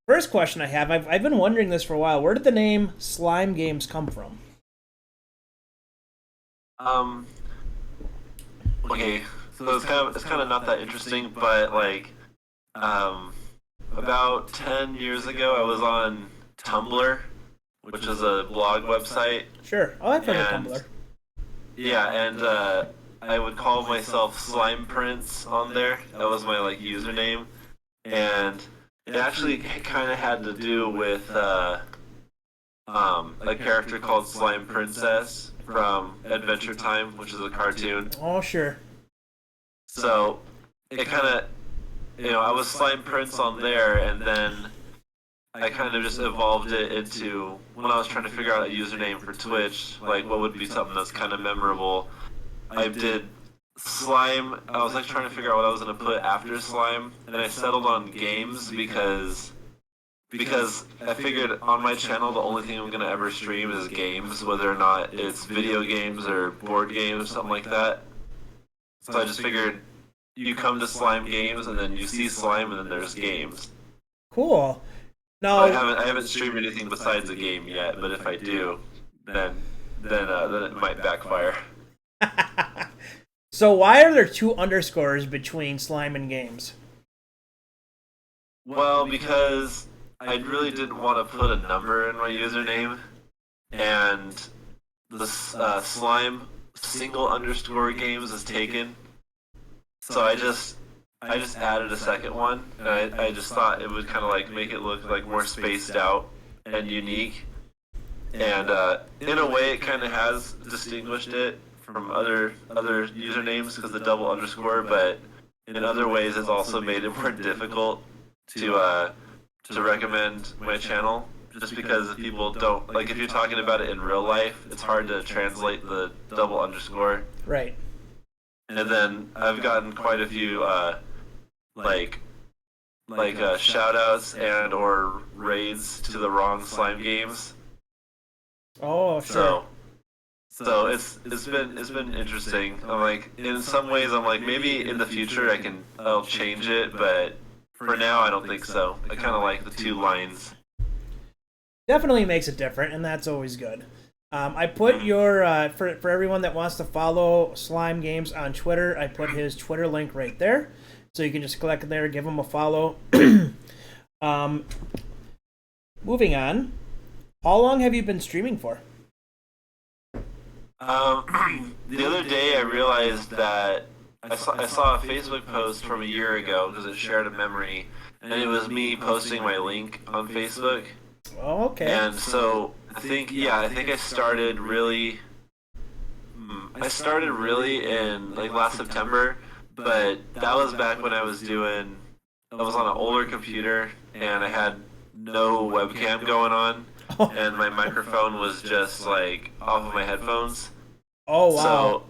First question I have, I've been wondering this for a while. Where did the name Slime Games come from? Um, okay, so it's kind of not that interesting, but like um, about 10 years ago, I was on Tumblr, which is a blog website, Sure. Oh, I've heard of and Tumblr. yeah, and I would call myself Slime Prince on there. That was my like username, and it actually kind of had to do with a character called Slime Princess from Adventure Time, which is a cartoon. Oh, sure. So it kind of, I was Slime Prince on there, and then I kind of just evolved it into when I was trying to figure out a username for Twitch, like what would be something that's kind of memorable. I did slime. I was like trying to figure out what I was gonna put after slime, and I settled on games because I figured on my channel the only thing I'm gonna ever stream is games, whether or not it's video games or board games, something like that. So I just figured you come to slime games and then you see slime and then there's games. Cool. So I Now, haven't I haven't streamed anything besides a game yet, but if I do, then then it might backfire. so why are there two underscores between Slime and Games? Well, because I really didn't want to put a number in my username, and the slime single underscore games is taken. So I just added a second one, and I just thought it would kind of like make it look like more spaced out and unique. And in a way, it kind of has distinguished it from other usernames because the double underscore, but in other ways, it's also made it more difficult to recommend my channel. Just because people don't like if you're talking about it in real life, it's hard to translate the double underscore. Right. And then I've gotten quite a few like shout outs and or raids to the wrong slime games. Oh, sure. So so it's been interesting. I'm like in some ways I'm like maybe in the future I'll change it, but for now I don't think so. I kind of like the two lines. Definitely makes it different, and that's always good. I put your for everyone that wants to follow Slime Games on Twitter. I put his Twitter link right there, so you can just click there, give him a follow. um, moving on. How long have you been streaming for? The other day I realized that I saw a Facebook post from a year ago because it shared a memory, and it was me posting my link on Facebook. Oh, okay. And so I think I started really in like last September, but that was back when I was on an older computer and I had no webcam going on, and my microphone was just like off of my headphones. Oh, wow. So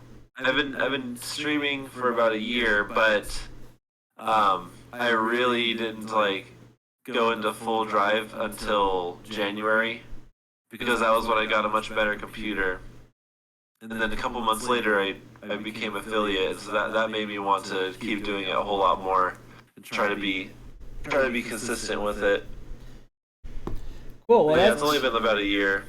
I've been streaming for about a year, but I really didn't like go into full drive until January because that was when I got a much better computer. And then a couple months later, I became affiliate, so that made me want to keep doing it a whole lot more and try to be consistent with it. Cool. Well, But yeah, it's only been about a year.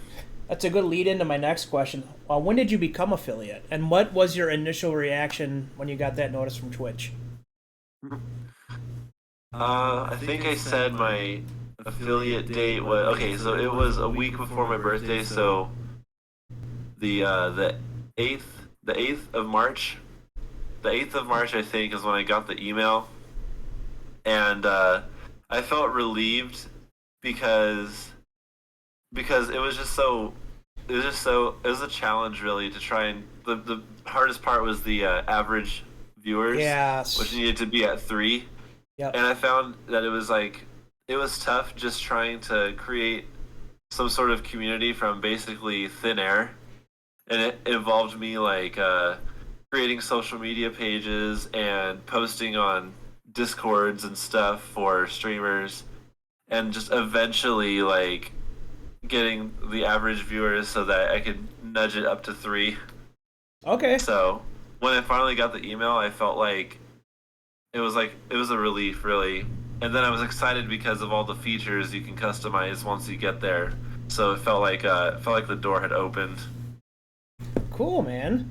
that's a good lead into my next question. When did you become affiliate, and what was your initial reaction when you got that notice from Twitch? I think I said my affiliate date was okay. So it was a week before my birthday. So the eighth of March, I think is when I got the email, and I felt relieved because it was just so it was a challenge really to try and the hardest part was the average viewers, which Yes. needed to be at 3. Yep. And I found that it was tough just trying to create some sort of community from basically thin air, and it involved me like creating social media pages and posting on discords and stuff for streamers, and just eventually like getting the average viewers so that I could nudge it up to 3. Okay. So when I finally got the email, I felt like it was a relief, really. and then I was excited because of all the features you can customize once you get there. So it felt like the door had opened. Cool, man.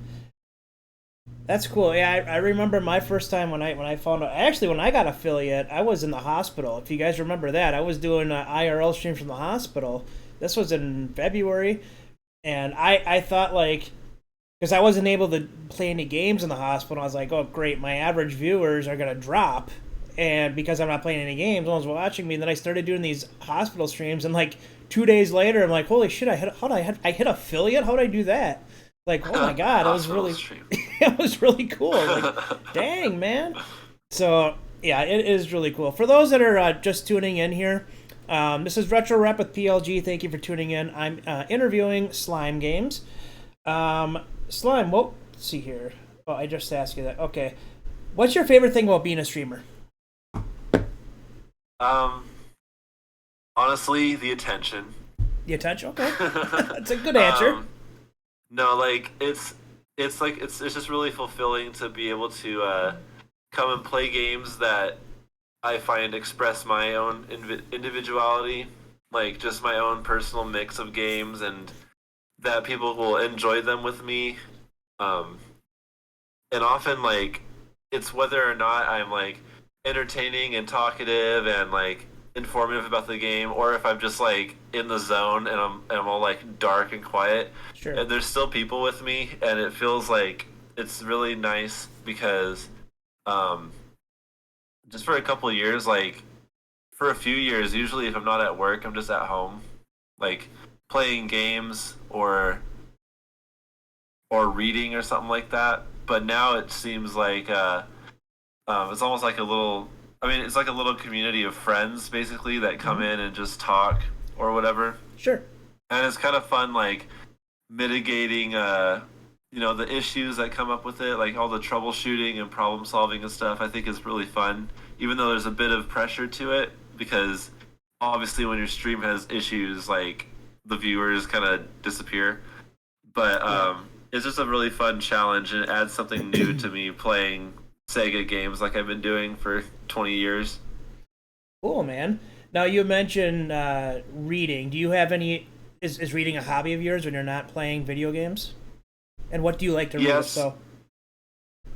That's cool. Yeah, I remember my first time when I found out. Actually, when I got affiliate, I was in the hospital. If you guys remember that, I was doing IRL streams from the hospital. This was in February, and I thought like because I wasn't able to play any games in the hospital, I was like, oh great, my average viewers are gonna drop, and because I'm not playing any games, no one's watching me. And then I started doing these hospital streams, and like 2 days later, I'm like, holy shit, I hit affiliate? How'd I do that? Like, oh my god, it was Hospital really stream. it was really cool. Like, dang man. So yeah, it is really cool. For those that are just tuning in here, this is Retro Rep with PLG. Thank you for tuning in. I'm interviewing Slime Games. Slime, let's see here. Oh, I just asked you that. Okay. What's your favorite thing about being a streamer? Um, Honestly, the attention. The attention? Okay. That's a good answer. No, like it's just really fulfilling to be able to come and play games that I find express my own individuality, like just my own personal mix of games, and that people will enjoy them with me. Um, and often like it's whether or not I'm like entertaining and talkative and like informative about the game, or if I'm just like in the zone and I'm all like dark and quiet, Sure. and there's still people with me, and it feels like it's really nice because um, just for a couple of years, like for a few years, usually if I'm not at work, I'm just at home, like playing games or reading or something like that. But now it seems like it's almost like a little. I mean, it's like a little community of friends basically that come Hmm. in and just talk or whatever, Sure. and it's kind of fun, like mitigating, the issues that come up with it, like all the troubleshooting and problem solving and stuff. I think is really fun, even though there's a bit of pressure to it because obviously when your stream has issues, like the viewers kind of disappear. But Yeah. it's just a really fun challenge, and it adds something new to me playing Sega games like I've been doing for 20 years. Cool, man. Now you mentioned reading. Do you have any? Is reading a hobby of yours when you're not playing video games? And what do you like to read? If Yes, so,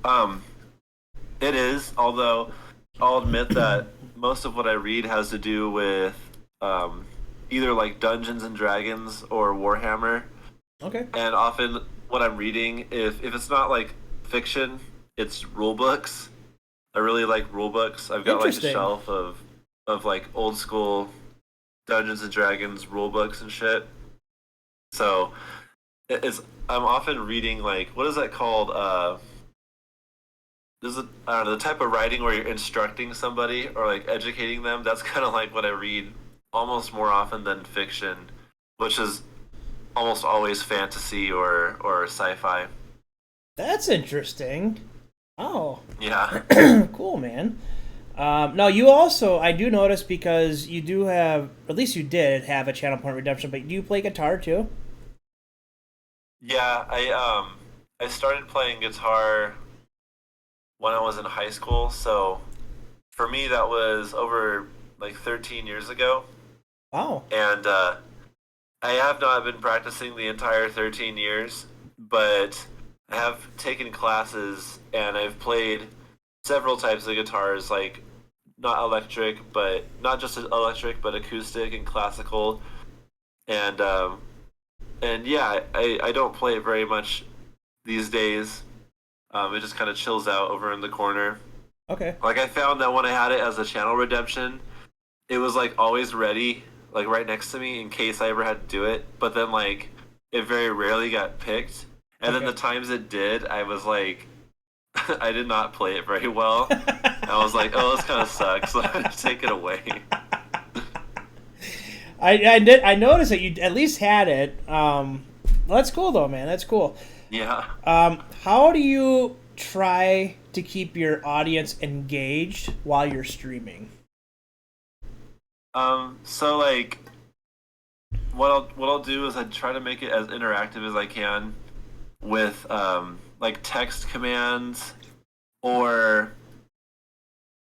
um, it is. Although I'll admit that most of what I read has to do with um, either like Dungeons and Dragons or Warhammer, okay, and often what I'm reading, if it's not like fiction, it's rule books. I really like rule books. I've got like a interesting. shelf of like old school Dungeons and Dragons rule books and shit. So it's I'm often reading like what is that called? This is I don't know, the type of writing where you're instructing somebody or like educating them. That's kind of like what I read almost more often than fiction, which is almost always fantasy or sci-fi. That's interesting. Oh, Yeah. cool, man. Now you also, I do notice because you do have, at least you did have a channel point redemption, but you play guitar too. Yeah, I started playing guitar when I was in high school, so for me that was over like 13 years ago, Wow. and I have not been practicing the entire 13 years, but I have taken classes and I've played several types of guitars, like not electric, but not just electric, but acoustic and classical, and yeah, I don't play it very much these days. It just kind of chills out over in the corner. Okay. Like I found that when I had it as a channel redemption, it was like always ready, like right next to me in case I ever had to do it. But then like it very rarely got picked. And then Okay. the times it did, I was like, I did not play it very well. I was like, oh, this kind of sucks. Let's take it away. I did. I noticed that you at least had it. Well, that's cool though, man. That's cool. Yeah. How do you try to keep your audience engaged while you're streaming? So like what I'll do is I try to make it as interactive as I can with like text commands or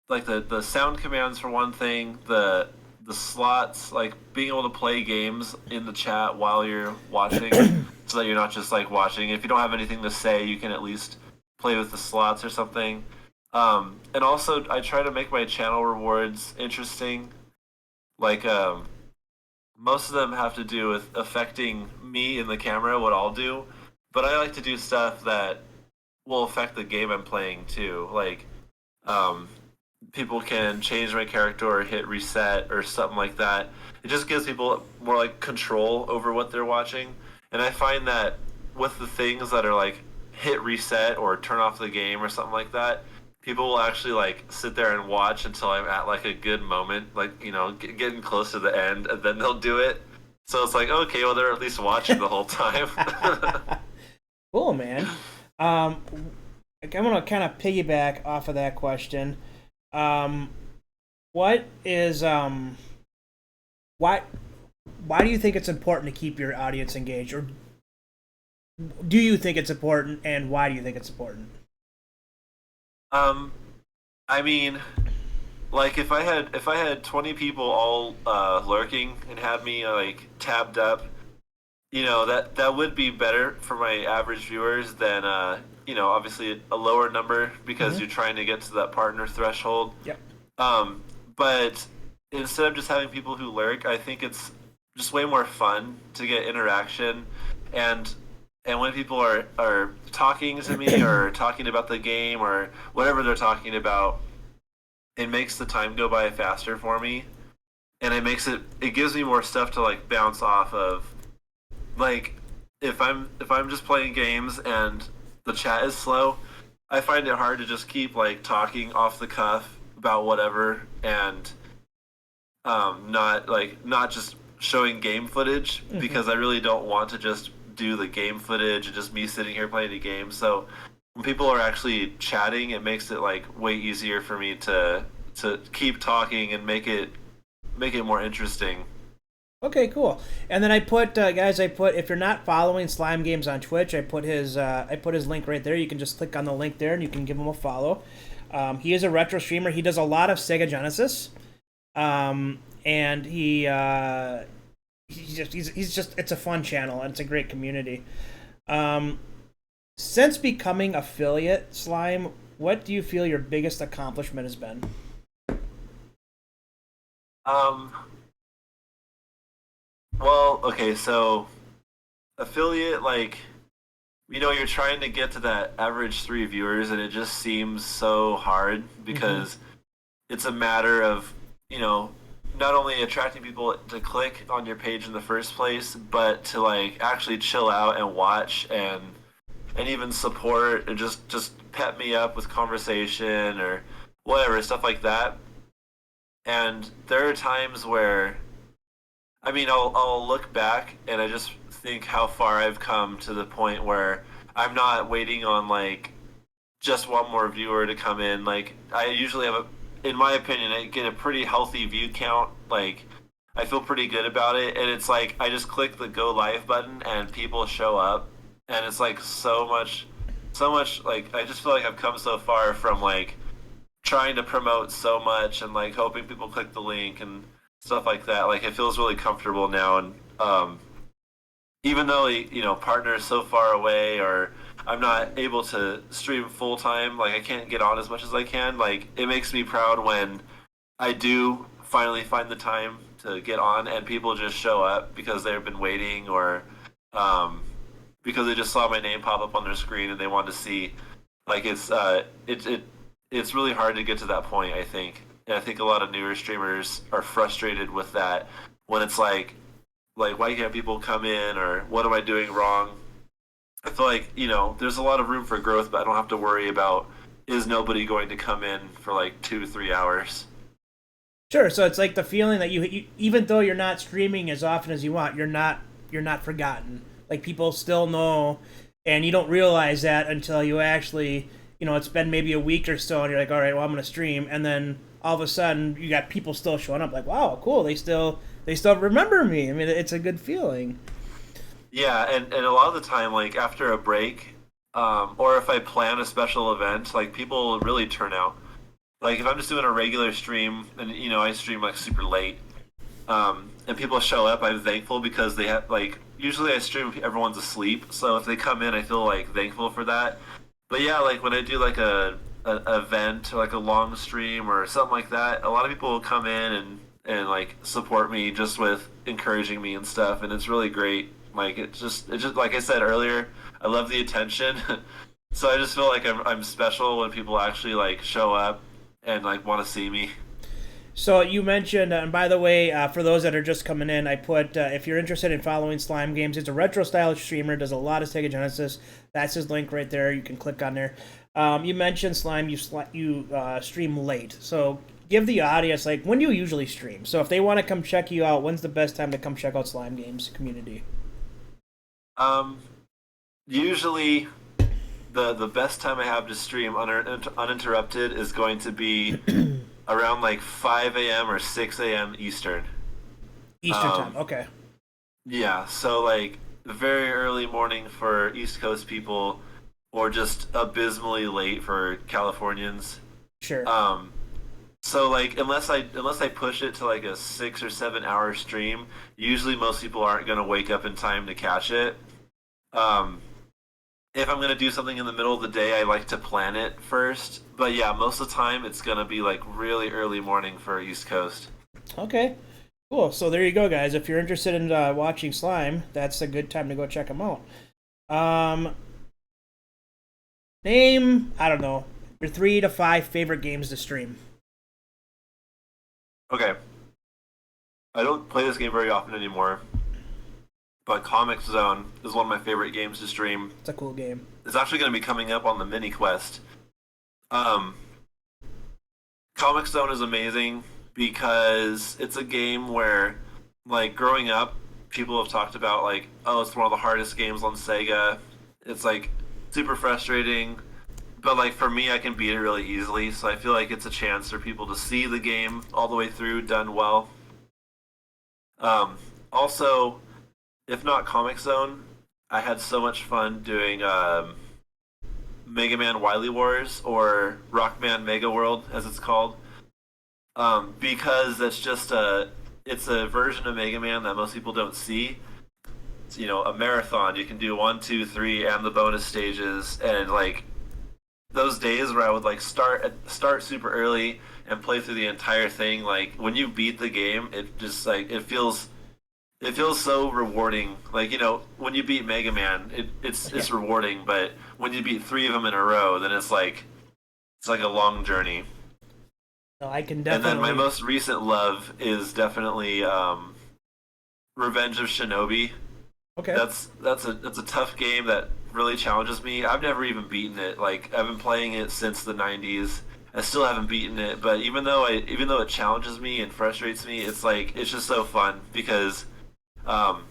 like the sound commands for one thing, the slots, like being able to play games in the chat while you're watching, so that you're not just like watching. If you don't have anything to say, you can at least play with the slots or something. And also, I try to make my channel rewards interesting. Like, most of them have to do with affecting me in the camera, what I'll do. But I like to do stuff that will affect the game I'm playing too. Like, um, people can change my character or hit reset or something like that. It just gives people more like control over what they're watching. And I find that with the things that are like hit reset or turn off the game or something like that, people will actually like sit there and watch until I'm at like a good moment, like getting close to the end, and then they'll do it. So it's like, okay, well they're at least watching the whole time. Cool, man. Um, I'm gonna kind of piggyback off of that question. Um, what is why why do you think it's important to keep your audience engaged, or do you think it's important, and why do you think it's important? um, I mean, like if I had 20 people all lurking and had me like tabbed up, that would be better for my average viewers than obviously a lower number because Mm-hmm. you're trying to get to that partner threshold. Yep. But instead of just having people who lurk, I think it's just way more fun to get interaction, and when people are talking to me or talking about the game or whatever they're talking about, it makes the time go by faster for me, and it gives me more stuff to like bounce off of. Like if I'm just playing games and the chat is slow, I find it hard to just keep like talking off the cuff about whatever and not just showing game footage Mm-hmm. because I really don't want to just do the game footage and just me sitting here playing a game. So when people are actually chatting, it makes it like way easier for me to keep talking and make it more interesting. Okay, cool. And then I put guys, I put if you're not following Slime Games on Twitch, I put his link right there. You can just click on the link there and you can give him a follow. He is a retro streamer. He does a lot of Sega Genesis, and he's just it's a fun channel and it's a great community. Um, since becoming affiliate Slime, what do you feel your biggest accomplishment has been? Um, well, okay, so affiliate, like, you're trying to get to that average 3 viewers, and it just seems so hard Mm-hmm. because it's a matter of, you know, not only attracting people to click on your page in the first place, but to like actually chill out and watch and even support and just pep me up with conversation or whatever, stuff like that. And there are times where I'll look back and I just think how far I've come to the point where I'm not waiting on like just one more viewer to come in. Like I usually have in my opinion, I get a pretty healthy view count. Like I feel pretty good about it, and it's like I just click the go live button and people show up, and it's like so much. Like I just feel like I've come so far from like trying to promote so much and like hoping people click the link and stuff like that. Like it feels really comfortable now, and even though partner is so far away or I'm not able to stream full time, like I can't get on as much as I can. Like it makes me proud when I do finally find the time to get on and people just show up because they've been waiting or um, because they just saw my name pop up on their screen and they want to see. Like it's really hard to get to that point. I think, and I think a lot of newer streamers are frustrated with that when it's like why can't people come in or what am I doing wrong? I feel like there's a lot of room for growth, but I don't have to worry about is nobody going to come in for like 2 3 hours. Sure. So it's like the feeling that even though you're not streaming as often as you want, you're not forgotten. Like people still know, and you don't realize that until you actually, it's been maybe a week or so, and you're like, all right, well, I'm gonna stream, and then all of a sudden you got people still showing up. Like, wow, cool. They still remember me. I mean, it's a good feeling. Yeah, and a lot of the time, like after a break, or if I plan a special event, like people really turn out. like if I'm just doing a regular stream and I stream like super late, and people show up, I'm thankful because they have like usually I stream everyone's asleep, so if they come in, I feel like thankful for that. But yeah, like when I do like a event or like a long stream or something like that, a lot of people will come in and like support me just with encouraging me and stuff, and it's really great. Like it's just like I said earlier, I love the attention. So I just feel like I'm special when people actually like show up and like want to see me. So you mentioned, and by the way, for those that are just coming in, I put if you're interested in following Slime Games, it's a retro style streamer, does a lot of Sega Genesis. That's his link right there. You can click on there. You mentioned Slime, you stream late, so give the audience like when do you usually stream? So if they want to come check you out, when's the best time to come check out Slime Games community? Um, Usually the best time I have to stream uninterrupted is going to be around like 5 a.m. or 6 a.m. Eastern. Eastern time. Okay. Yeah, so like very early morning for East Coast people, or just abysmally late for Californians. Sure. So like unless I push it to like a 6 or 7 hour stream, usually most people aren't gonna wake up in time to catch it. Um, if I'm gonna do something in the middle of the day, I like to plan it first. But yeah, most of the time it's gonna be like really early morning for East Coast. Okay. Cool. So there you go, guys. If you're interested in watching Slime, that's a good time to go check them out. Um, Name, I don't know, your 3 to 5 favorite games to stream. Okay, I don't play this game very often anymore, but Comic Zone is one of my favorite games to stream. It's a cool game. It's actually going to be coming up on the mini quest. Um, Comic Zone is amazing because it's a game where, like, growing up, people have talked about, like, oh, it's one of the hardest games on Sega. It's, like, super frustrating. But, like, for me, I can beat it really easily. So I feel like it's a chance for people to see the game all the way through done well. Also, if not Comic Zone, I had so much fun doing Mega Man Wily Wars, or Rockman Mega World, as it's called. Because it's a version of Mega Man that most people don't see. It's, a marathon. You can do 1, 2, 3, and the bonus stages, and like those days where I would like start super early and play through the entire thing. Like when you beat the game, it just like it feels so rewarding. Like when you beat Mega Man, it's rewarding, but when you beat 3 of them in a row, then it's like a long journey. No, I can And then my definitely. most recent love is definitely Revenge of Shinobi. Okay. That's a tough game that really challenges me. I've never even beaten it. Like I've been playing it since the '90s. I still haven't beaten it, but even though it challenges me and frustrates me, it's just so fun because um,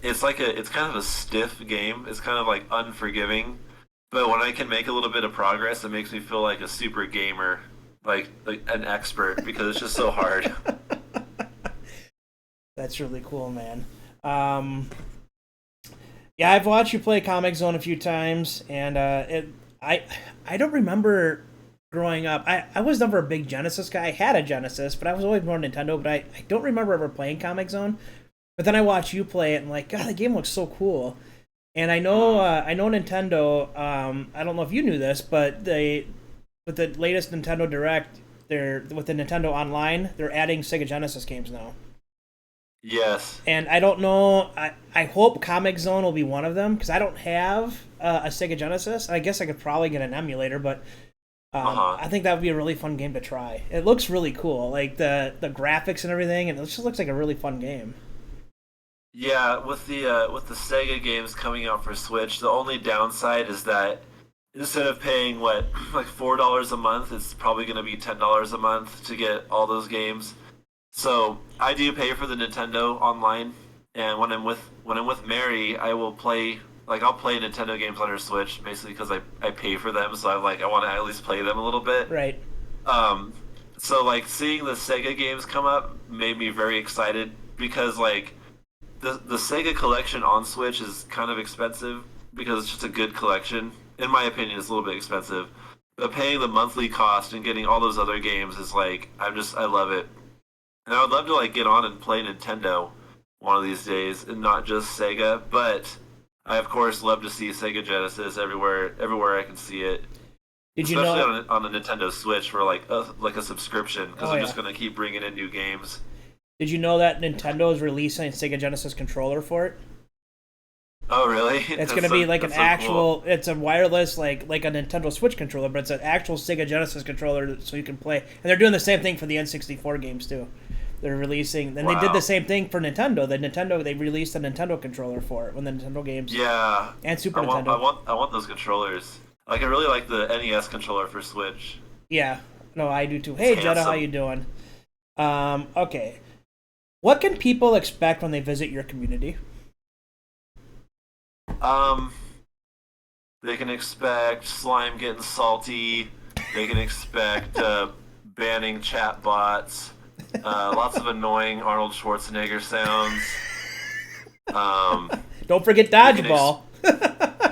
it's kind of a stiff game. It's kind of like unforgiving. But when I can make a little bit of progress, it makes me feel like a super gamer, like an expert because it's just so hard. That's really cool, man. Um, yeah, I've watched you play Comic Zone a few times, and I I don't remember growing up. I was never a big Genesis guy. I had a Genesis, but I was always more Nintendo. But I don't remember ever playing Comic Zone. But then I watched you play it, and like, God, the game looks so cool. And I know Nintendo. I don't know if you knew this, but they with the latest Nintendo Direct, they're with the Nintendo Online, they're adding Sega Genesis games now. Yes. And I don't know. I hope Comic Zone will be one of them because I don't have a Sega Genesis. I guess I could probably get an emulator, but Uh-huh. I think that would be a really fun game to try. It looks really cool, like the graphics and everything, and it just looks like a really fun game. Yeah, with the Sega games coming out for Switch, the only downside is that instead of paying what like $4 a month, it's probably going to be $10 a month to get all those games. So I do pay for the Nintendo Online, and when I'm with Mary, I'll play Nintendo games on her Switch basically because I pay for them, so I want to at least play them a little bit. Right. Um, so like seeing the Sega games come up made me very excited because like the Sega collection on Switch is kind of expensive because it's just a good collection. In my opinion, it's a little bit expensive. But paying the monthly cost and getting all those other games is like I love it. And I would love to like get on and play Nintendo one of these days and not just Sega, but I of course love to see Sega Genesis everywhere I can see it. Did you Especially know? on the Nintendo Switch for like a subscription because Oh they're yeah. just gonna keep bringing in new games. Did you know that Nintendo is releasing a Sega Genesis controller for it? Oh really? It's gonna be like an That's so cool. actual. It's a wireless, like a Nintendo Switch controller, but it's an actual Sega Genesis controller, so you can play. And they're doing the same thing for the N64 games too. They're releasing, and they did the Wow. same thing for Nintendo. They released a Nintendo controller for it when the Nintendo games Yeah, and Super Nintendo. I want those controllers. Like I really like the NES controller for Switch. Yeah, no, I do too. It's Hey, Jetta, how handsome. you doing? Okay. What can people expect when they visit your community? Um, they can expect slime getting salty. They can expect banning chatbots. Lots of annoying Arnold Schwarzenegger sounds. Um, Don't forget you can ex- dodgeball.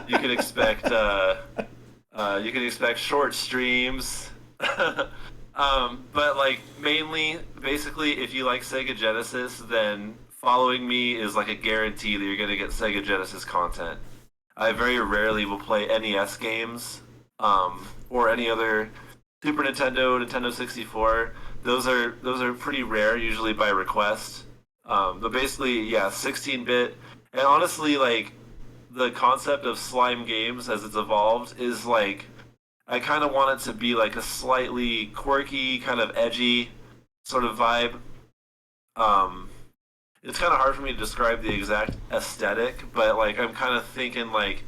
you can expect you can expect short streams. But like mainly, basically, if you like Sega Genesis, then following me is like a guarantee that you're gonna get Sega Genesis content. I very rarely will play NES games, or any other Super Nintendo, Nintendo 64. Those are pretty rare, usually by request. But basically, yeah, 16-bit, and honestly, like the concept of slime games as it's evolved is like I kind of want it to be like a slightly quirky, kind of edgy sort of vibe. Um, it's kind of hard for me to describe the exact aesthetic, but like I'm kind of thinking like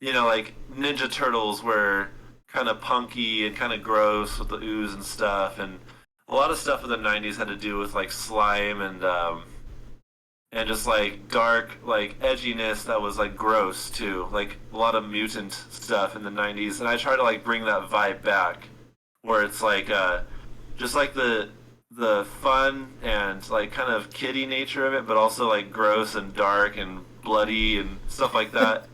like Ninja Turtles were kind of punky and kind of gross with the ooze and stuff, and a lot of stuff in the '90s had to do with like slime and just like dark like edginess that was like gross too, like a lot of mutant stuff in the '90s, and I try to like bring that vibe back, where it's like just like the fun and like kind of kiddie nature of it, but also like gross and dark and bloody and stuff like that.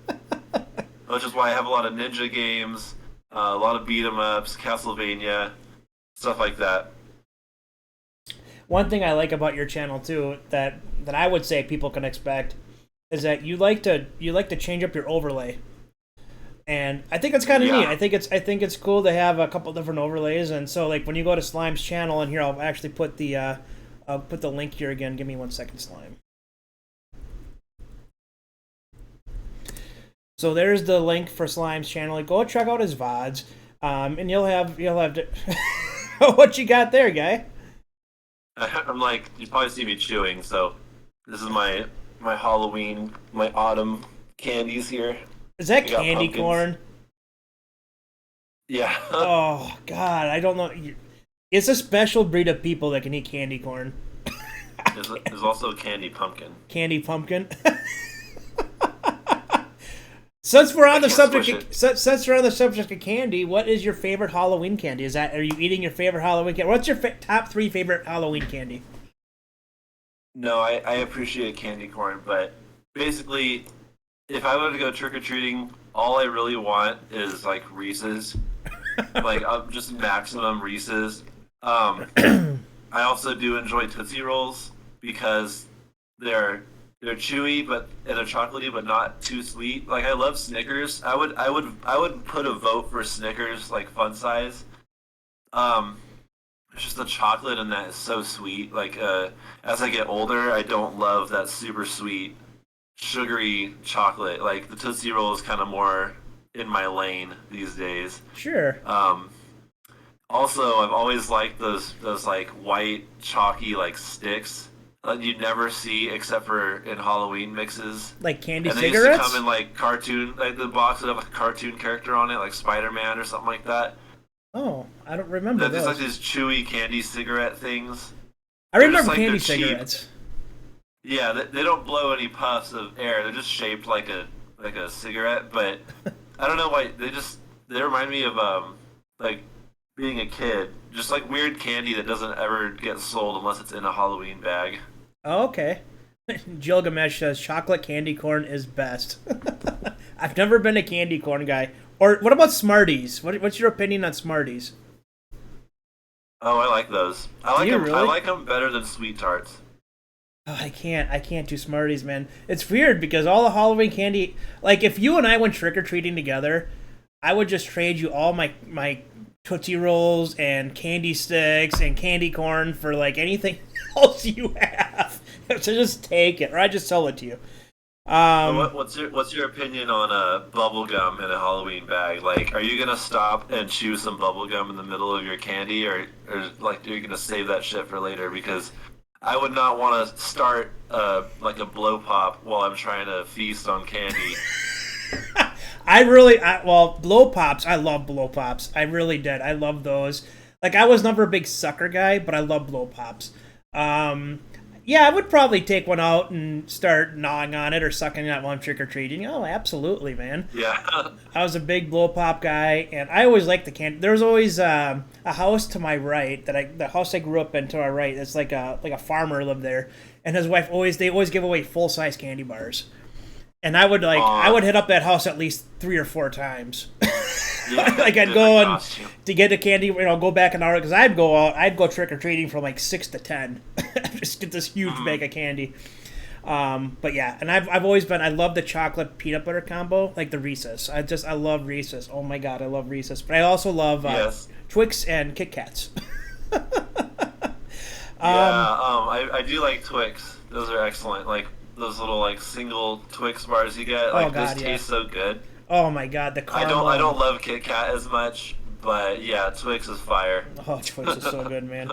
Which is why I have a lot of ninja games, a lot of beat 'em ups, Castlevania, stuff like that. One thing I like about your channel too that I would say people can expect is that you like to change up your overlay. And I think it's kind of neat. Yeah. I think it's cool to have a couple different overlays. And so like when you go to Slime's channel, and here I'll actually I'll put the link here again. Give me 1 second, Slime. So there's the link for Slime's channel. Go check out his VODs, and you'll have to. What you got there, guy? I'm like, you probably see me chewing, so this is my Halloween, my autumn candies here. Is that We got candy pumpkins. corn? Yeah. Oh God, I don't know. It's a special breed of people that can eat candy corn. There's also candy pumpkin. Candy pumpkin. Since we're on I the can't squish subject, it. since we're on the subject of candy, what is your favorite Halloween candy? Are you eating your favorite Halloween candy? What's your top three favorite Halloween candy? No, I appreciate candy corn, but basically, if I were to go trick or treating, all I really want is like Reese's, like just maximum Reese's. Um, I also do enjoy Tootsie Rolls because they're they're chewy but and they're chocolatey but not too sweet. Like I love Snickers. I would put a vote for Snickers like fun size. Um, it's just the chocolate in that is so sweet. Like as I get older, I don't love that super sweet sugary chocolate. Like the Tootsie Roll is kind of more in my lane these days. Sure, Um, Also, I've always liked those like white chalky like sticks that you'd never see except for in Halloween mixes. like candy And they used to come cigarettes. in like cartoon, like the box would have like a cartoon character on it, like Spider-Man or something like that. Oh, I don't remember There's like those. these chewy candy cigarette things. I They're just remember like candy they're cheap. cigarettes. Yeah, they don't blow any puffs of air. They're just shaped like a cigarette. But I don't know why they remind me of like being a kid. Just like weird candy that doesn't ever get sold unless it's in a Halloween bag. Oh, okay. Gilgamesh says chocolate candy corn is best. I've never been a candy corn guy. Or what about Smarties? What's your opinion on Smarties? Oh, I like those. I Do like you them. I really? like them better than sweet tarts. Oh, I can't do Smarties, man. It's weird because all the Halloween candy, like if you and I went trick or treating together, I would just trade you all my Tootsie Rolls and candy sticks and candy corn for like anything else you have. So just take it, or I just sell it to you. But Um, what's your opinion on a bubble gum in a Halloween bag? Like, are you gonna stop and chew some bubble gum in the middle of your candy, or like are you gonna save that shit for later? Because I would not want to start like a blow pop while I'm trying to feast on candy. well, blow pops. I love blow pops. I really did. I love those. Like I was never a big sucker guy, but I love blow pops. Um, yeah, I would probably take one out and start gnawing on it or sucking on one trick or treating. Oh, absolutely, man. Yeah. I was a big blow pop guy, and I always liked the candy. There was always a house to my right the house I grew up in to my right. It's like a farmer lived there, and his wife they always give away full size candy bars, and I would hit up that house at least 3 or 4 times. Yeah. Like I'd Different go and costume. to get a candy, go back an hour because I'd go trick or treating from like 6 to 10, just get this huge bag of candy. But yeah, and I've always been I love the chocolate peanut butter combo, like the Reese's. I love Reese's. Oh my god, I love Reese's. But I also love Yes. Twix and Kit Kats. I do like Twix. Those are excellent. Like those little like single Twix bars you get. Like God, this yeah. tastes so good. Oh my god, the caramel. I don't love Kit Kat as much, but yeah, Twix is fire. Oh, Twix is so good, man.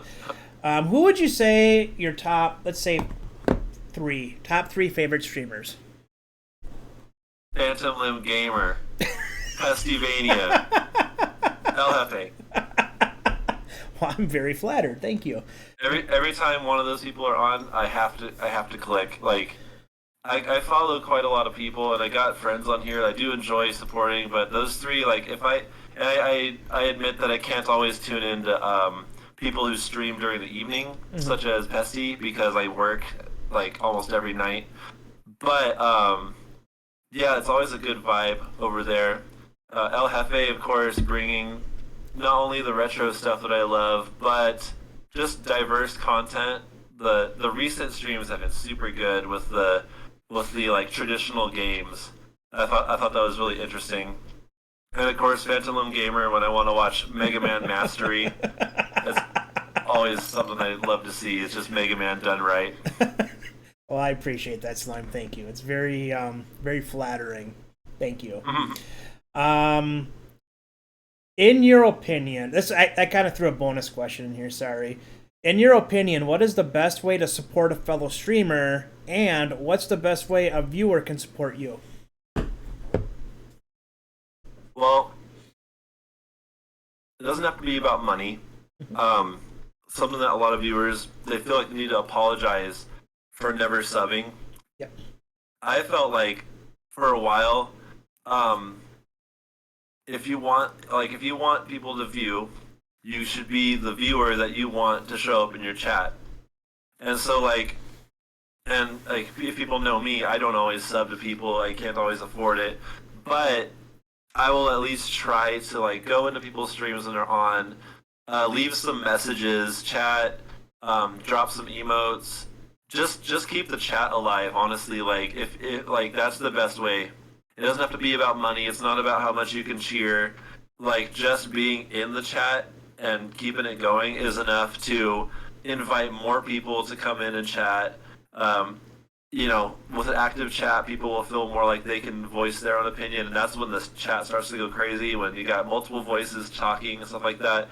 Who would you say your top? Let's say top three favorite streamers. Phantom Limb Gamer, Pestivania, LFA. Well, I'm very flattered. Thank you. Every time one of those people are on, I have to click. Like I follow quite a lot of people, and I got friends on here I do enjoy supporting. But those three, like I admit that I can't always tune into people who stream during the evening, such as Pesty, because I work like almost every night. But yeah, it's always a good vibe over there. El Jefe, of course, bringing not only the retro stuff that I love, but just diverse content. The recent streams have been super good with the like traditional games. I thought that was really interesting. And of course, Phantom Limb Gamer when I want to watch Mega Man Mastery. That's always something I love to see. It's just Mega Man done right. Well, I appreciate that, Slime. Thank you. It's very very flattering. Thank you. In your opinion, I kind of threw a bonus question in here. Sorry. In your opinion, what is the best way to support a fellow streamer, and what's the best way a viewer can support you? Well, it doesn't have to be about money. Something that a lot of viewers they feel like they need to apologize for never subbing. Yep. I felt like for a while, if you want people to view, you should be the viewer that you want to show up in your chat. And so if people know me, I don't always sub to people. I can't always afford it, but I will at least try to like go into people's streams when they're on, leave some messages, chat, drop some emotes. Just keep the chat alive. Honestly, like if like that's the best way. It doesn't have to be about money. It's not about how much you can cheer. Like just being in the chat and keeping it going is enough to invite more people to come in and chat. With an active chat, people will feel more like they can voice their own opinion, and that's when the chat starts to go crazy, when you got multiple voices talking and stuff like that.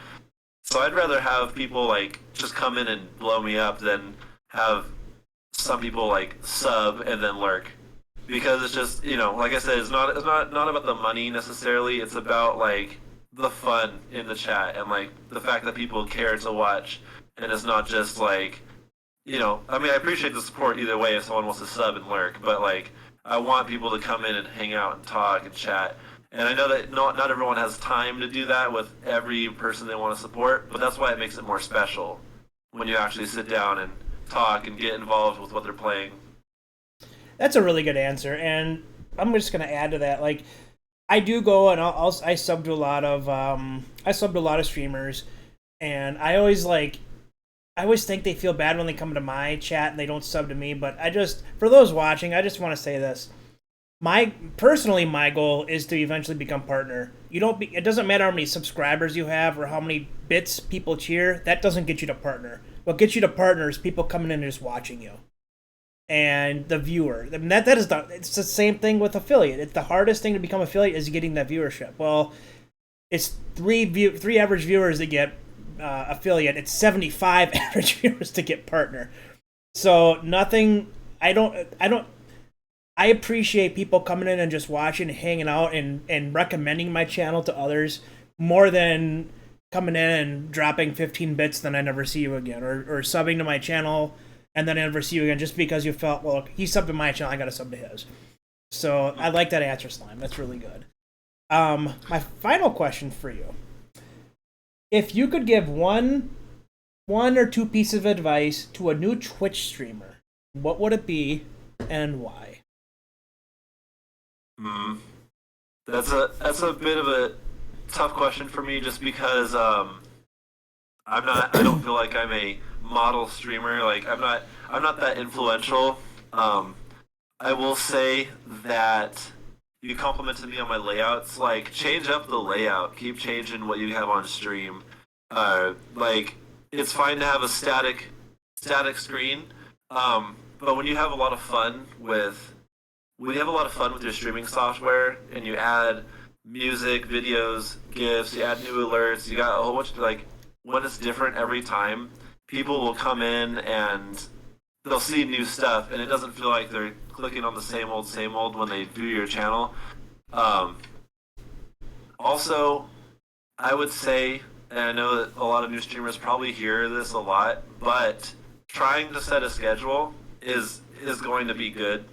So I'd rather have people like just come in and blow me up than have some people like sub and then lurk. Because it's just, like I said, it's not about the money necessarily. It's about like the fun in the chat and like the fact that people care to watch, and it's not just like, I appreciate the support either way if someone wants to sub and lurk, but like I want people to come in and hang out and talk and chat. And I know that not everyone has time to do that with every person they want to support, but that's why it makes it more special when you actually sit down and talk and get involved with what they're playing. That's a really good answer, and I'm just going to add to that. Like, I do go and I sub to a lot of streamers, and I always think they feel bad when they come to my chat and they don't sub to me. But for those watching, I just want to say this: my goal is to eventually become partner. It doesn't matter how many subscribers you have or how many bits people cheer. That doesn't get you to partner. What gets you to partner is people coming in and just watching you, and the viewer. I mean, it's the same thing with affiliate. It's the hardest thing to become affiliate is getting that viewership. Well, it's three average viewers that get affiliate. It's 75 average viewers to get partner. So nothing. I appreciate people coming in and just watching, hanging out, and recommending my channel to others more than coming in and dropping 15 bits, then I never see you again, or subbing to my channel and then I never see you again just because you felt, well, he subbed to my channel, I got to sub to his. So I like that answer, Slime. That's really good. My final question for you: if you could give one or two pieces of advice to a new Twitch streamer, what would it be and why? That's a bit of a tough question for me, just because I don't feel like I'm a model streamer. Like I'm not that influential. I will say that you complimented me on my layouts. Like, change up the layout. Keep changing what you have on stream. Like, it's fine to have a static screen, but when you have a lot of fun with your streaming software and you add music, videos, GIFs, you add new alerts, you got a whole bunch of, like, when it's different every time, people will come in and they'll see new stuff, and it doesn't feel like they're clicking on the same old when they view your channel. Also, I would say, and I know that a lot of new streamers probably hear this a lot, but trying to set a schedule is going to be good,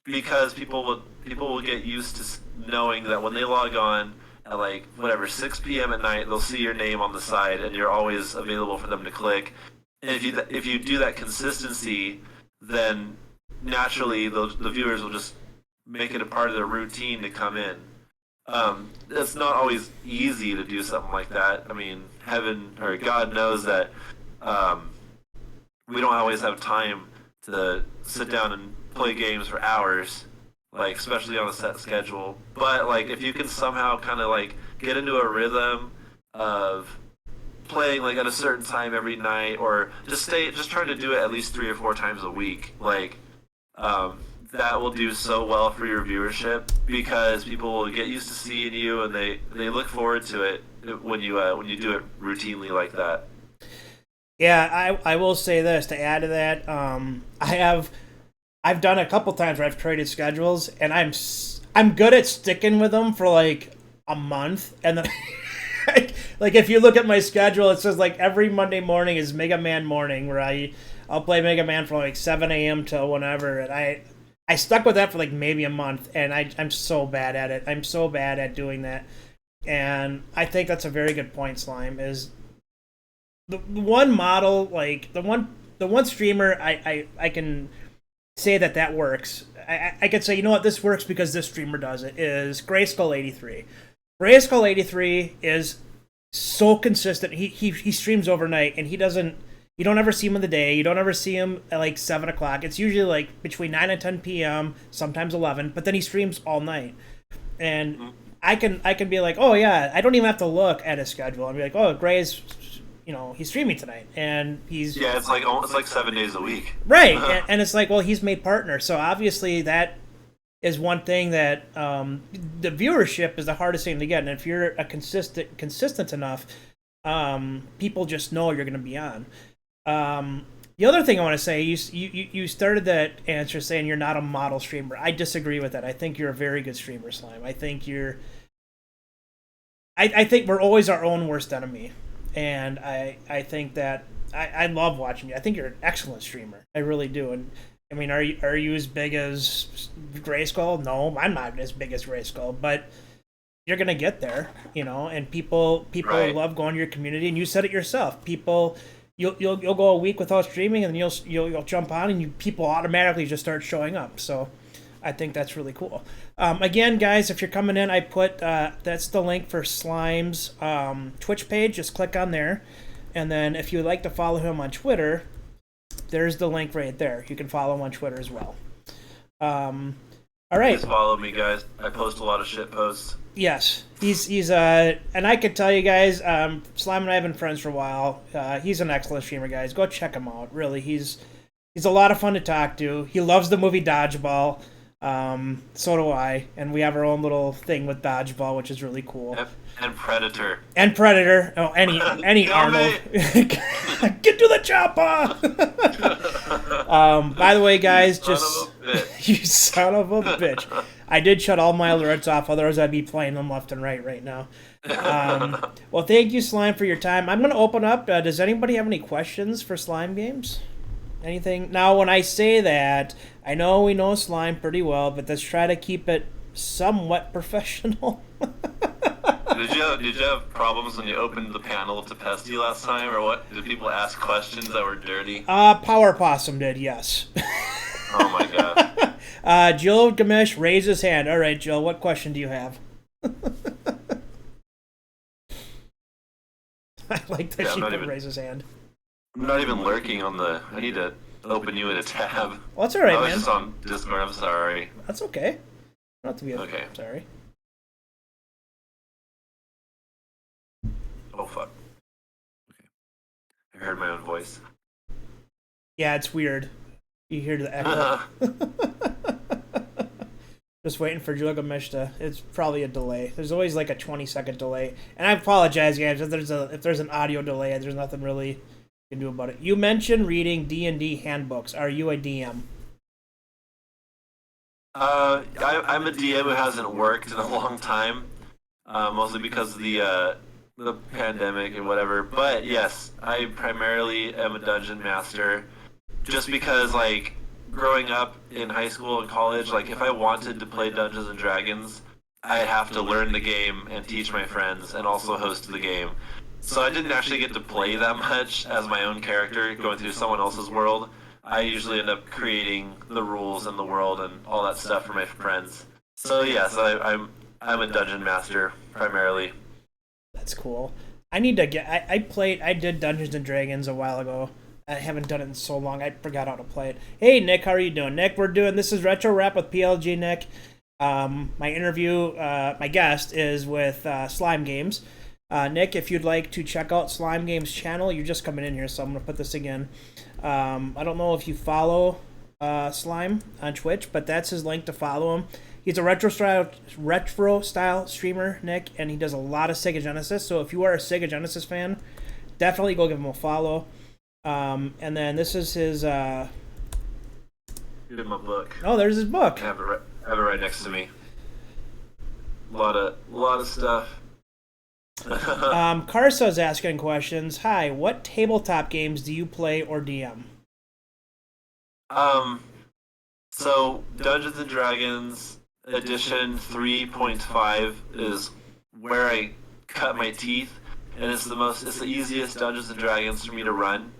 because people will get used to knowing that when they log on at, like, whatever, 6 p.m. at night, they'll see your name on the side and you're always available for them to click. And if you do that consistency, then naturally the viewers will just make it a part of their routine to come in. It's not always easy to do something like that. I mean, God knows that we don't always have time to sit down and play games for hours, like, especially on a set schedule. But, like, if you can somehow kind of, like, get into a rhythm of playing, like, at a certain time every night, or just trying to do it at least 3 or 4 times a week, like, that will do so well for your viewership, because people will get used to seeing you and they look forward to it when you do it routinely like that. Yeah, I will say this to add to that. I've done a couple times where I've traded schedules, and I'm good at sticking with them for like a month, and then like, if you look at my schedule, it says, like, every Monday morning is Mega Man morning, where I'll play Mega Man from like 7 a.m. till whenever, and I stuck with that for like maybe a month, and I'm so bad at it. I'm so bad at doing that, and I think that's a very good point, Slime. Is the one model, like the one streamer I can say that works. I could say, you know what, this works because this streamer does it, is Grayskull83. Grayskull83 is so consistent. He streams overnight, and you don't ever see him in the day. You don't ever see him at like 7 o'clock. It's usually like between 9 and 10 p.m., sometimes 11, but then he streams all night. And I can be like, oh yeah, I don't even have to look at his schedule. I'll be like, oh, Gray's, he's streaming tonight, and he's... Yeah, it's like 7 days a week. Right, and it's like, well, he's made partner, so obviously that is one thing that the viewership is the hardest thing to get, and if you're consistent enough, people just know you're going to be on. The other thing I want to say, you started that answer saying you're not a model streamer. I disagree with that. I think you're a very good streamer, Slime. I think I think we're always our own worst enemy, and I think that I love watching you. I think you're an excellent streamer. I really do. And I mean, are you as big as Grayskull? No, I'm not as big as Grayskull, but you're gonna get there, and people Right. love going to your community, and you said it yourself. You'll go a week without streaming, and then you'll jump on, and people automatically just start showing up. So I think that's really cool. Again, guys, if you're coming in, I put that's the link for Slime's Twitch page. Just click on there, and then if you'd like to follow him on Twitter, there's the link right there. You can follow him on Twitter as well. All right. Please follow me, guys. I post a lot of shit posts. Yes, he's and I could tell you guys, Slime and I have been friends for a while. He's an excellent streamer, guys. Go check him out. Really, he's a lot of fun to talk to. He loves the movie Dodgeball. So do I, and we have our own little thing with Dodgeball, which is really cool. And Predator. And Predator. Oh, any Arnold. Get to the chopper. By the way, guys, you son of a bitch. I did shut all my alerts off, otherwise I'd be playing them left and right now. Well, thank you, Slime, for your time. I'm going to open up. Does anybody have any questions for Slime Games? Anything? Now, when I say that, I know we know Slime pretty well, but let's try to keep it somewhat professional. Did you have problems when you opened the panel to Pesty last time, or what? Did people ask questions that were dirty? Power Possum did, yes. Oh my god. Jill Gamish raised his hand. All right, Jill, what question do you have? I like that she could raise his hand. I'm not even lurking on the... I need to open you in a tab. Well, that's all right, man. I was just on Discord, I'm sorry. That's okay. Not to be okay. Sorry. Oh, fuck. Okay. I heard my own voice. Yeah, it's weird. You hear the echo. Just waiting for Gilgamesh to... It's probably a delay. There's always like a 20-second delay. And I apologize, guys, if there's an audio delay. There's nothing really you can do about it. You mentioned reading D&D handbooks. Are you a DM? I'm a DM who hasn't worked in a long time. Mostly because of the pandemic and whatever. But yes, I primarily am a dungeon master. Just because, like, growing up in high school and college, like, if I wanted to play Dungeons and Dragons, I'd have to learn the game and teach my friends and also host the game. So I didn't actually get to play that much as my own character going through someone else's world. I usually end up creating the rules and the world and all that stuff for my friends. So yes, I'm a dungeon master primarily. That's cool. I need to get... I did Dungeons and Dragons a while ago. I haven't done it in so long. I forgot how to play it. Hey, Nick, how are you doing? Nick, this is Retro Rap with PLG, Nick. My interview, my guest is with Slime Games. Nick, if you'd like to check out Slime Games' channel, you're just coming in here, so I'm going to put this again. I don't know if you follow Slime on Twitch, but that's his link to follow him. He's a retro style streamer, Nick, and he does a lot of Sega Genesis. So if you are a Sega Genesis fan, definitely go give him a follow. And then this is his. Give him a book. Oh, there's his book. I have it right next to me. A lot of stuff. Carsa's asking questions. Hi, what tabletop games do you play or DM? So Dungeons and Dragons Edition 3.5 is where I cut my teeth, and it's the easiest Dungeons and Dragons for me to run.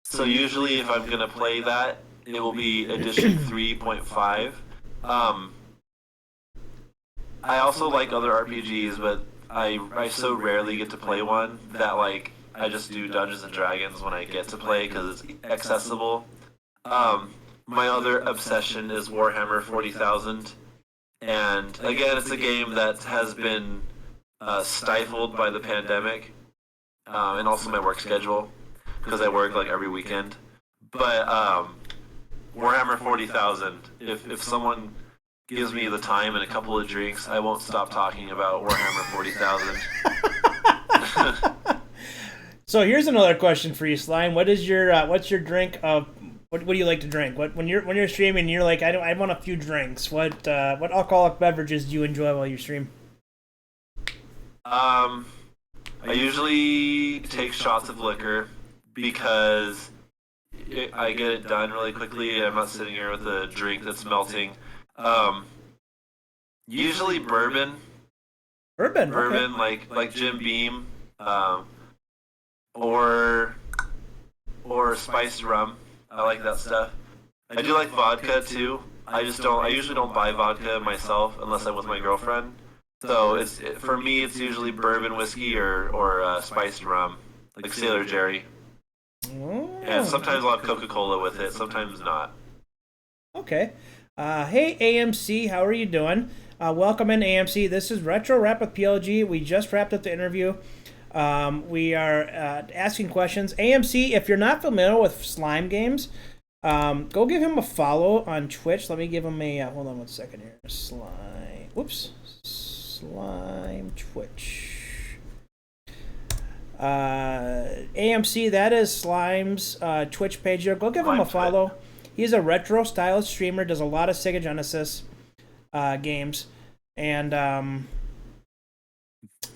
So usually, if I'm gonna play that, it will be Edition 3.5. I also like other RPGs, but I so rarely get to play one that, like, I just do Dungeons and Dragons when I get to play because it's accessible. My other obsession is Warhammer 40,000, and again, it's a game that has been stifled by the pandemic, and also my work schedule, because I work like every weekend. But Warhammer 40,000, if someone gives me the time and a couple of drinks, I won't stop talking about Warhammer 40,000. So here's another question for you, Slime. What is your what's your drink of what do you like to drink? When you're streaming, you're like, I want a few drinks. What alcoholic beverages do you enjoy while you stream? I usually take shots of liquor because I get it done really quickly. I'm not sitting here with a drink that's melting. Usually bourbon. Bourbon, okay. like Jim Beam, or spiced rum. I like that stuff. I do like vodka too. I just don't. I usually don't buy vodka myself unless I'm with my girlfriend. So for me, it's usually bourbon whiskey or spiced rum, like Sailor Jerry. And Oh, sometimes I'll have Coca-Cola with it. Sometimes not. okay. Hey, AMC, how are you doing? Welcome in, AMC. This is Retro Rap with PLG. We just wrapped up the interview. We are asking questions. AMC, if you're not familiar with slime games, go give him a follow on Twitch. Let me give him a hold on one second here. Slime Twitch. AMC, that is Slime's Twitch page here. Go give him a follow. He's a retro stylist streamer. Does a lot of Sega Genesis games, and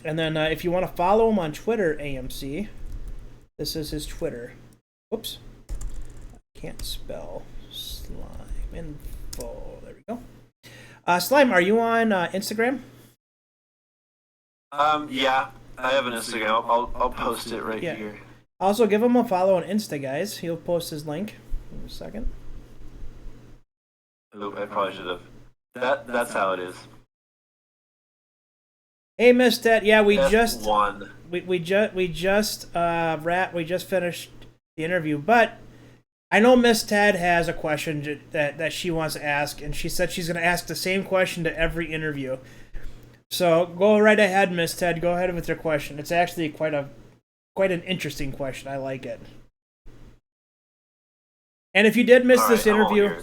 then if you want to follow him on Twitter, AMC, this is his Twitter. Whoops. Can't spell slime info. There we go. Slime, are you on Instagram? Yeah, I have an Instagram. I'll post it right here. Also, give him a follow on Insta, guys. He'll post his link in a second. Oh, I probably should have. That's how it is. Hey, Miss Ted. Yeah, we F1. just finished the interview, but I know Miss Ted has a question that she wants to ask, and she said she's going to ask the same question to every interview. So go right ahead, Miss Ted. Go ahead with your question. It's actually quite an interesting question. I like it. And if you did miss this interview,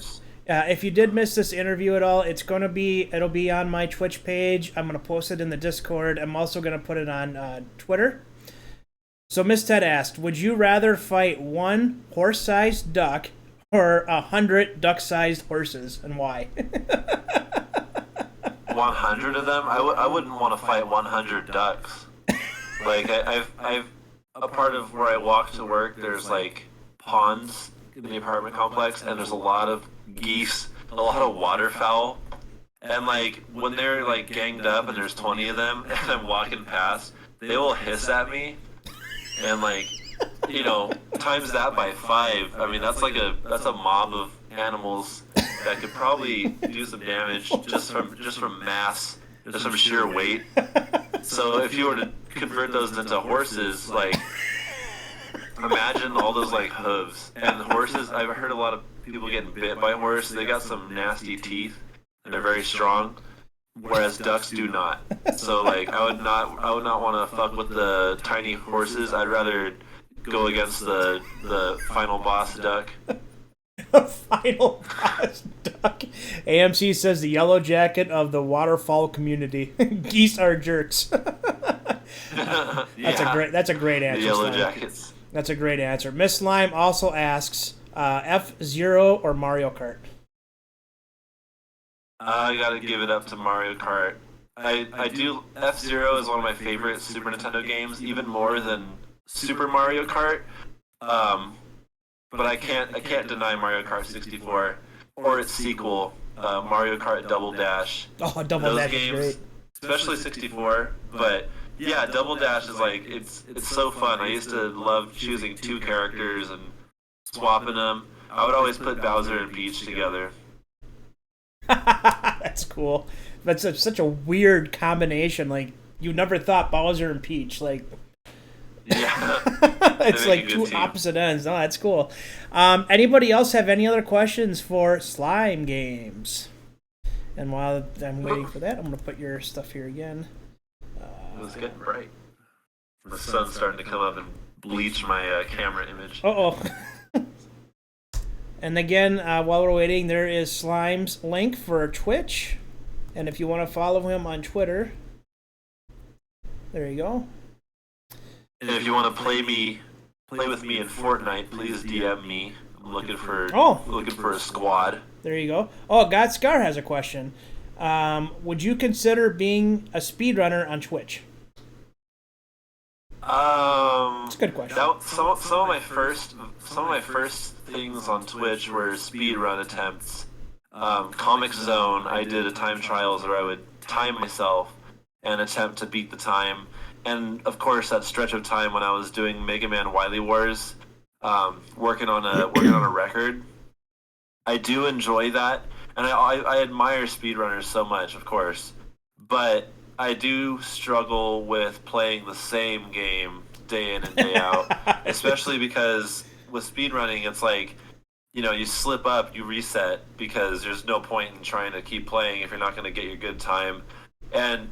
if you did miss this interview at all, it'll be on my Twitch page. I'm going to post it in the Discord. I'm also going to put it on Twitter. So Miss Ted asked, would you rather fight one horse-sized duck or 100 duck-sized horses, and why? 100 of them? I wouldn't want to fight 100 ducks. Like I've a part of where I walk to work. There's like ponds in the apartment complex, and there's a lot of geese, a lot of waterfowl, and like when they're like ganged up and there's 20 of them, and I'm walking past, they will hiss at me, and like times that by 5. I mean that's a mob of animals that could probably do some damage just from mass, just from sheer weight. So if you were to convert those into horses, like imagine all those like hooves and horses. I've heard a lot of people getting bit by horses. They got some nasty teeth and they're very strong, whereas ducks do not. So like I would not want to fuck with the tiny horses. I'd rather go against the final boss duck. Final boss duck. AMC says the yellow jacket of the waterfowl community. Geese are jerks. That's a great answer. The yellow jackets. That's a great answer. Miss Slime also asks, F-Zero or Mario Kart? I gotta give it up to Mario Kart. I do. F-Zero is one of my favorite Super Nintendo games, even more than Super Mario Kart. But I can't deny Mario Kart 64 or its sequel, Mario Kart Double Dash. Oh, Double Dash is great. Especially 64, but yeah, Double Dash is like it's so fun. I used to love choosing 2 characters and swapping them. I would always put Bowser and Peach together. That's cool. That's such a weird combination. Like you never thought Bowser and Peach. Like yeah, it's like 2 opposite ends. No, that's cool. Anybody else have any other questions for Slime Games? And while I'm waiting for that, I'm going to put your stuff here again. It's getting bright. The sun's starting to come up and bleach my camera image. Uh-oh. And again, while we're waiting, there is Slime's link for Twitch. And if you want to follow him on Twitter, there you go. And if you want to play with me in Fortnite, please DM me. I'm looking for a squad. There you go. Oh, God Scar has a question. Would you consider being a speedrunner on Twitch? It's a good question. Some of my first things on Twitch were speedrun attempts. Comic Zone, I did a time trials where I would time myself and attempt to beat the time. And of course, that stretch of time when I was doing Mega Man Wily Wars, working on a record. I do enjoy that. and I admire speedrunners so much, of course, but I do struggle with playing the same game day in and day out, especially because with speedrunning, it's like, you slip up, you reset because there's no point in trying to keep playing if you're not going to get your good time. And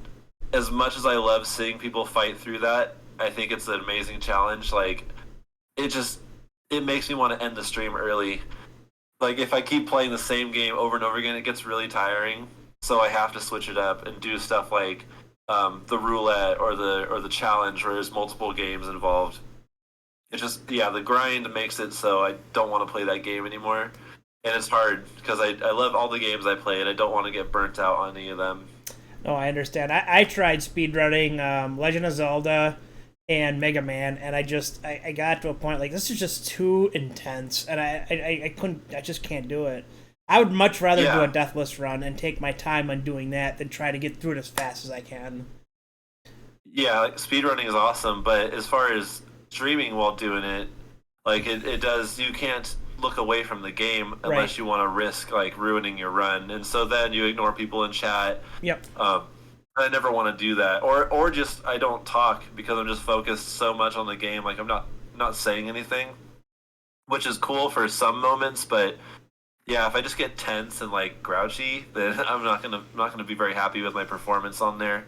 as much as I love seeing people fight through that, I think it's an amazing challenge. Like, it just it makes me want to end the stream early. Like, if I keep playing the same game over and over again, it gets really tiring. So I have to switch it up and do stuff like the roulette or the challenge where there's multiple games involved. It just, yeah, the grind makes it so I don't want to play that game anymore. And it's hard because I love all the games I play and I don't want to get burnt out on any of them. No, I understand. I tried speedrunning Legend of Zelda and Mega Man, and I got to a point like this is just too intense, and I couldn't, I just can't do it. I would much rather do a Yeah, deathless run and take my time on doing that than try to get through it as fast as I can. yeah, like, speedrunning is awesome, but as far as streaming while doing it, like it does, you can't look away from the game Right. unless you want to risk like ruining your run, and so then you ignore people in chat. Yep. Um, I never want to do that, or just I don't talk because I'm just focused so much on the game, like I'm not saying anything, which is cool for some moments, but yeah, if I just get tense and like grouchy, then I'm not gonna be very happy with my performance on there.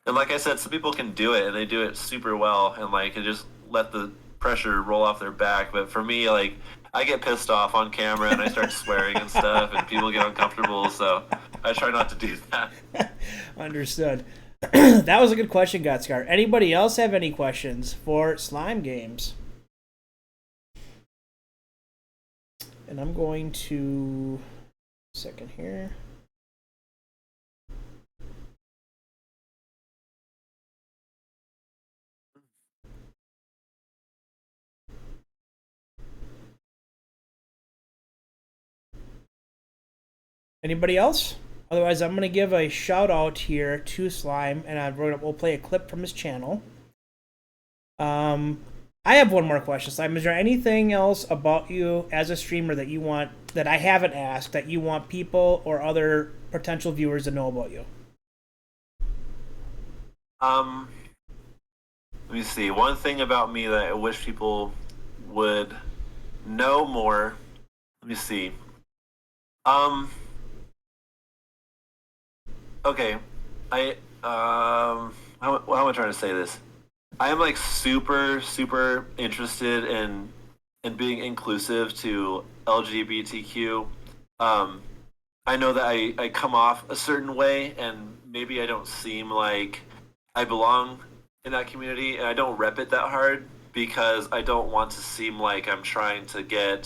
And like I said, some people can do it and they do it super well and like and just let the pressure roll off their back. But for me, like I get pissed off on camera and I start swearing and stuff and people get uncomfortable, so I try not to do that. Understood. That was a good question, Gutscar. Anybody else have any questions for slime games? And I'm going to second here. Anybody else? Otherwise, I'm going to give a shout out here to Slime, and we'll play a clip from his channel. Um, I have one more question, Slime. Is there anything else about you as a streamer that you want that I haven't asked that you want people or other potential viewers to know about you? Um, Let me see. One thing about me that I wish people would know more. Let me see. Um, okay. How am I trying to say this? I am like super super interested in being inclusive to LGBTQ. Um, I know that I come off a certain way and maybe I don't seem like I belong in that community and I don't rep it that hard because I don't want to seem like I'm trying to get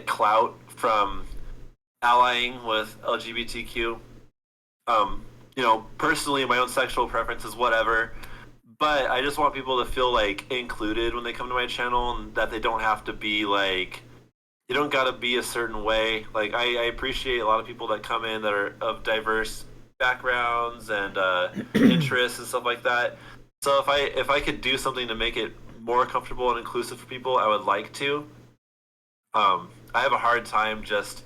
clout from allying with LGBTQ. Personally, my own sexual preferences, whatever. But I just want people to feel like included when they come to my channel, and that they don't have to be like you don't got to be a certain way. Like I appreciate a lot of people that come in that are of diverse backgrounds and interests and stuff like that. So if I could do something to make it more comfortable and inclusive for people, I would like to. I have a hard time just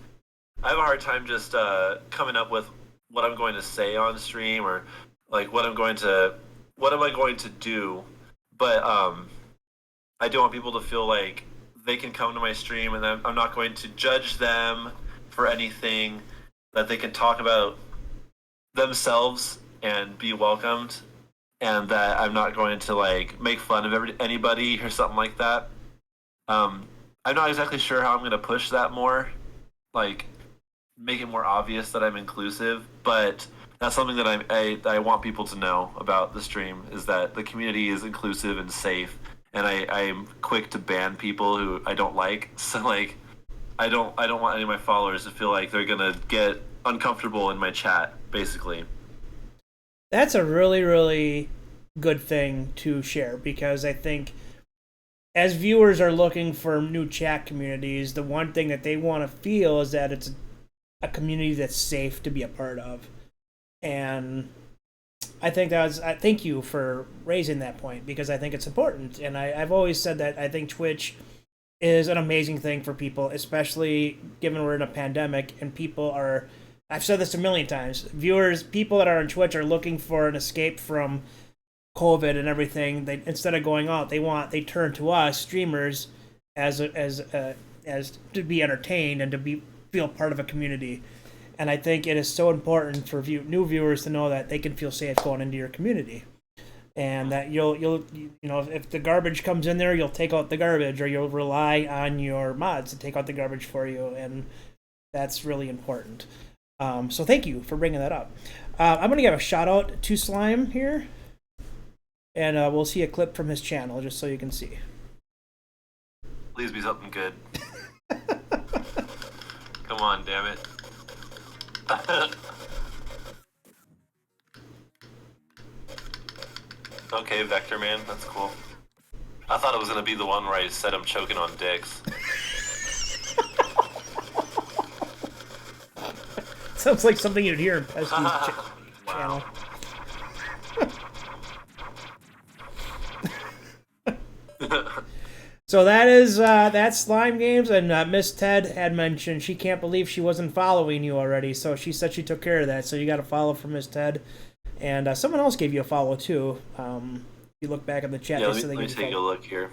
coming up with what I'm going to say on stream or like what am I going to do. But I don't want people to feel like they can come to my stream and I'm not going to judge them for anything. That they can talk about themselves and be welcomed, and that I'm not going to like make fun of anybody or something like that. Um, I'm not exactly sure how I'm going to push that more. Like make it more obvious that I'm inclusive, but that's something that I want people to know about the stream is that the community is inclusive and safe, and I'm quick to ban people who I don't like. So like I don't want any of my followers to feel like they're gonna get uncomfortable in my chat, basically. That's a really, really good thing to share because I think as viewers are looking for new chat communities, the one thing that they want to feel is that it's a community that's safe to be a part of. And I think I thank you for raising that point because I think it's important. And I've always said that I think Twitch is an amazing thing for people, especially given we're in a pandemic and people are. I've said this a million times. Viewers, people that are on Twitch are looking for an escape from COVID and everything. They instead of going out, they turn to us streamers as to be entertained and to be feel part of a community. And I think it is so important for new viewers to know that they can feel safe going into your community, and that you'll if the garbage comes in there, you'll take out the garbage, or you'll rely on your mods to take out the garbage for you, and that's really important. So thank you for bringing that up. I'm gonna give a shout out to Slime here, and we'll see a clip from his channel just so you can see. Please be something good. Come on, damn it. Okay, Vector Man, that's cool. I thought it was gonna be the one where I said I'm choking on dicks. Sounds like something you'd hear in Pesky's channel. So that's Slime Games, and Miss Ted had mentioned she can't believe she wasn't following you already, so she said she took care of that. So you got a follow from Miss Ted, and someone else gave you a follow too. You look back at the chat. Yeah, let me take a look here.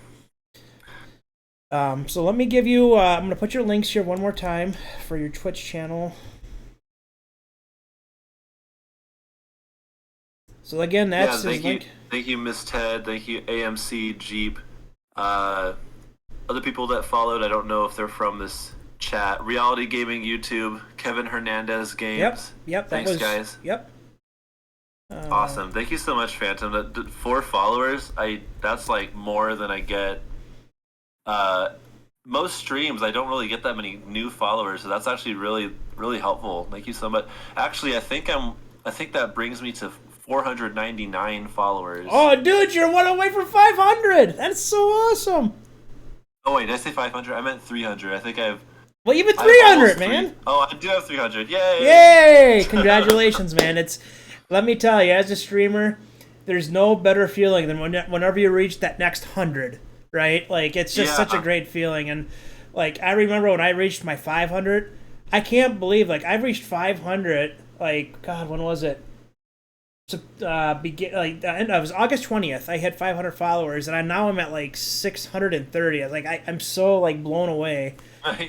So let me give you. I'm gonna put your links here one more time for your Twitch channel. So again, that's his link. Thank you, Miss Ted. Thank you, AMC Jeep. Other people that followed, I don't know if they're from this chat. Reality Gaming YouTube, Kevin Hernandez Games. Yep. Thanks, guys. Yep. Awesome. Thank you so much, Phantom. 4 followers. That's like more than I get. Most streams, I don't really get that many new followers, so that's actually really, really helpful. Thank you so much. Actually, I think that brings me to 499 followers. Oh, dude, you're one away from 500. That's so awesome. Oh wait, did I say 500? I meant 300. I think I have. Well, even 300, man. Oh, I do have 300. Yay! Yay! Congratulations, man. Let me tell you, as a streamer, there's no better feeling than whenever you reach that next 100, right? Like, it's just such a great feeling. And, like, I remember when I reached my 500, I can't believe, like, I reached 500, like, God, when was it? So, it was August 20th. I had 500 followers, and now I'm at, like, 630. I was like, I'm so, like, blown away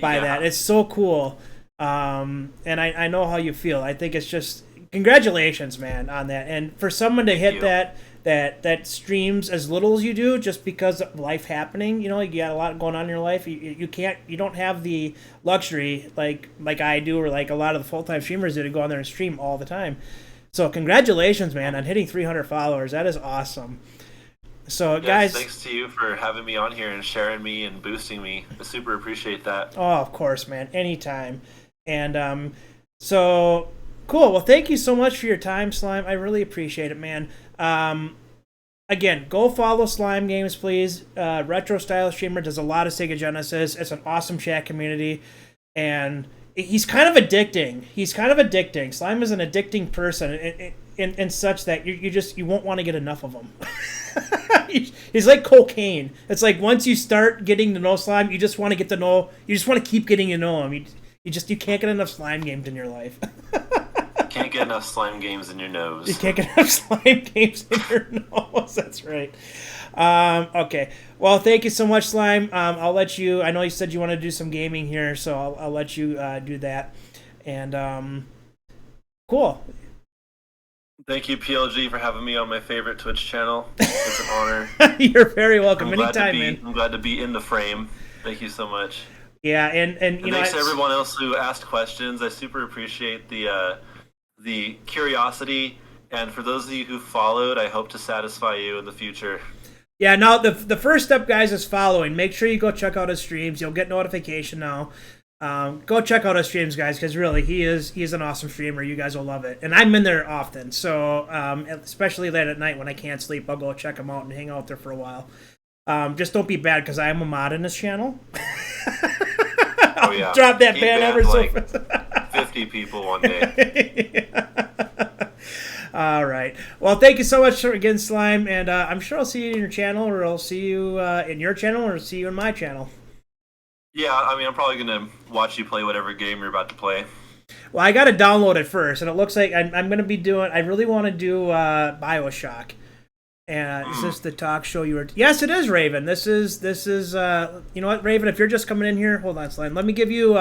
by that. It's so cool. And I know how you feel. I think it's just... Congratulations, man, on that. And for someone to hit that streams as little as you do, just because of life happening, you got a lot going on in your life. You don't have the luxury like I do, or like a lot of the full-time streamers do, to go on there and stream all the time. So congratulations, man, on hitting 300 followers. That is awesome. So, guys, thanks to you for having me on here and sharing me and boosting me. I super appreciate that. Oh, of course, man. Anytime. And so cool. Well, thank you so much for your time, Slime. I really appreciate it, man. Again, go follow Slime Games, please. Retro Style Streamer does a lot of Sega Genesis. It's an awesome chat community, and he's kind of addicting. Slime is an addicting person, in such that you won't want to get enough of him. He's like cocaine. It's like once you start getting to know Slime, you just want to get to know. You just want to keep getting to know him. You can't get enough Slime Games in your life. Can't get enough Slime Games in your nose. You can't get enough Slime Games in your nose. That's right. Okay. Well, thank you so much, Slime. I'll let you. I know you said you want to do some gaming here, so I'll let you do that. And cool. Thank you, PLG, for having me on my favorite Twitch channel. It's an honor. You're very welcome. Anytime, man. I'm glad to be in the frame. Thank you so much. Yeah, and thanks to everyone else who asked questions. I super appreciate the curiosity, and for those of you who followed, I hope to satisfy you in the future. Yeah, now the first step, guys, is following. Make sure you go check out his streams. You'll get notification now. Go check out his streams, guys, because really he's an awesome streamer. You guys will love it, and I'm in there often. So especially late at night when I can't sleep, I'll go check him out and hang out there for a while. Just don't be bad, because I am a mod in this channel. Oh yeah, drop that ban ever so fast. 50 people one day. All right. Well, thank you so much again, Slime, and I'm sure I'll see you in your channel, or I'll see you in your channel, or see you in my channel. Yeah, I mean, I'm probably gonna watch you play whatever game you're about to play. Well, I got to download it first, and it looks like I'm going to be doing. I really want to do Bioshock. And is Hmm. this the talk show you were? Yes, it is, Raven. This is. You know what, Raven? If you're just coming in here, hold on, Slime. Let me give you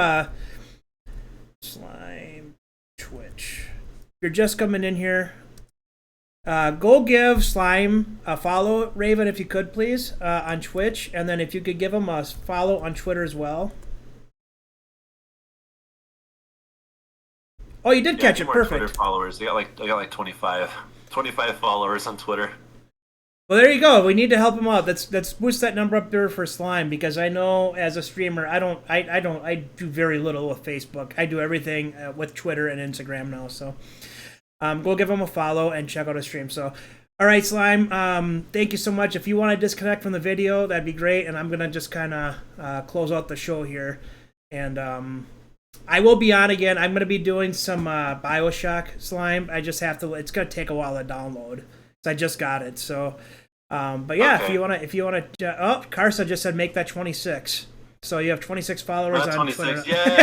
Slime Twitch. If you're just coming in here, go give Slime a follow, Raven, if you could, please, on Twitch, and then if you could give him a follow on Twitter as well. Oh, you did Yeah, I catch need it. more Twitter Perfect. followers. I got like 25 followers on Twitter. Well, there you go. We need to help him out. Let's boost that number up there for Slime, because I know as a streamer, I do very little with Facebook. I do everything with Twitter and Instagram now. So, go give him a follow and check out his stream. So, all right, Slime. Thank you so much. If you want to disconnect from the video, that'd be great. And I'm gonna just kind of close out the show here, and I will be on again. I'm gonna be doing some Bioshock, Slime. I just have to. It's gonna take a while to download. So I just got it. So, but yeah, Okay. if you wanna, oh, Carsa just said make that 26. So you have 26 followers on 26. Twitter. Yay!